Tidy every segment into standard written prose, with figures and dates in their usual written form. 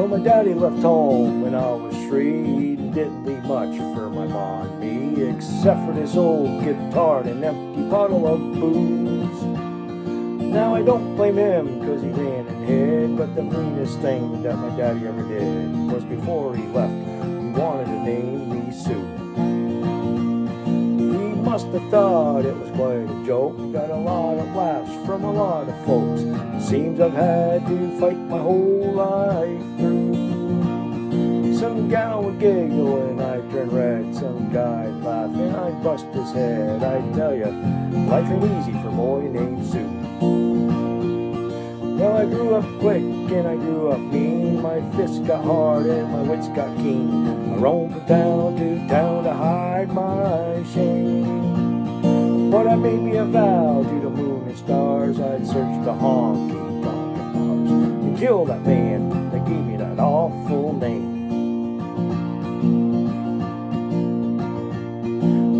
Well, my daddy left home when I was 3 and didn't leave much for my ma and me, except for this old guitar and an empty bottle of booze. Now I don't blame him because he ran and hid, but the meanest thing that my daddy ever did was before he left, he wanted to name me Sue. He must have thought it was quite a joke, got a lot of laughs from a lot of folks. Seems I've had to fight my whole life through. Some gal would giggle and I'd turn red, some guy'd laugh and I'd bust his head. I tell ya, life ain't easy for a boy named Sue. Well, I grew up quick and I grew up mean. My fists got hard and my wits got keen. I roamed from town to hide my shame. But I made me a vow to the moon and stars, I'd search the honky-tonk bars and kill that man that gave me that awful name.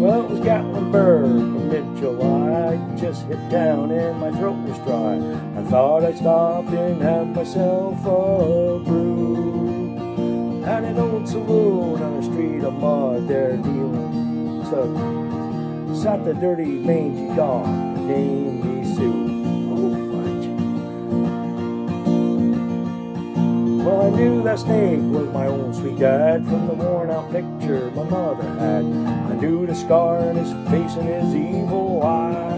Well, it was Gatlinburg, mid-July. I just hit town and my throat was dry. I thought I'd stop and have myself a brew. At an old saloon on a street of mud, there dealing subs. Sat the dirty, mangy dog named me Sue. Oh, fudge. Well, I knew that snake was my own sweet dad from the worn-out picture my mother had. I knew the scar on his face and his evil eye.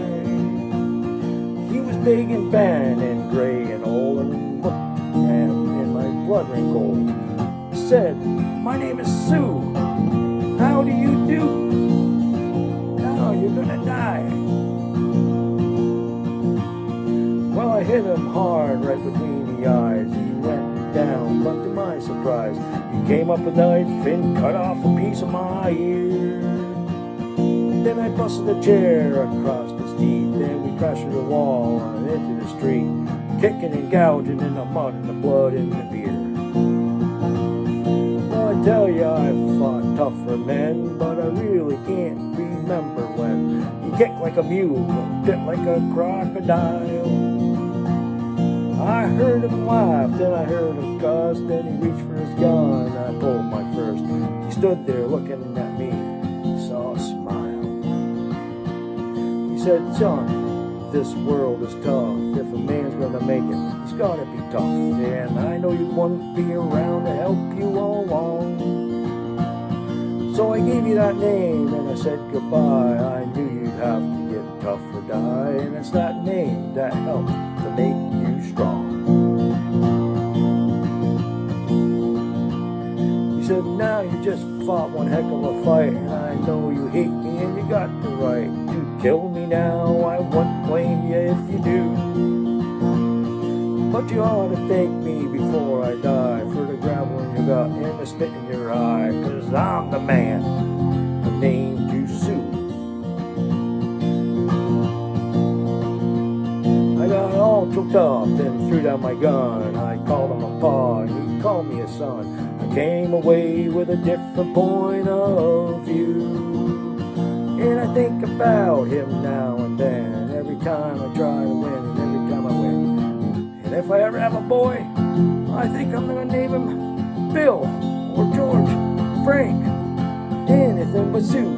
He was big and bad and gray and old and looked and my blood ran cold. He said, "My name is Sue. How do you do? Now you're gonna die." Well, I hit him hard right between the eyes. He went down, but to my surprise, he came up with a knife and cut off a piece of my ear. Then I busted a chair across his teeth, and we crashed through the wall and into the street, kicking and gouging in the mud and the blood and the beer. Well, I tell you, I've fought tougher men, but I really can't remember when. He kicked like a mule and bit like a crocodile. I heard him laugh, then I heard him cuss, then he reached for his gun. I pulled my first. He stood there looking at me, saw a smile. He said, "Son, this world is tough. If a man's gonna make it, he's gotta be tough. And I know you won't be around to help you along. So I gave you that name and I said goodbye. I knew you'd have to get tough or die. And it's that name that helped to make you strong." He said, "Now you just fought one heck of a fight, and I know you hate me and you got the right to kill me now. I wouldn't blame you if you do. But you ought to thank me before I die for the gravel in your gut and the spit in your eye, 'cause I'm the man who named you Sue." I got all choked up and threw down my gun. I called him a pa and he called me a son. I came away with a different point of view. And I think about him now and then, every time I try to win and every time I win. And if I ever have a boy, I think I'm gonna name him Bill or George, Frank, anything but Sue.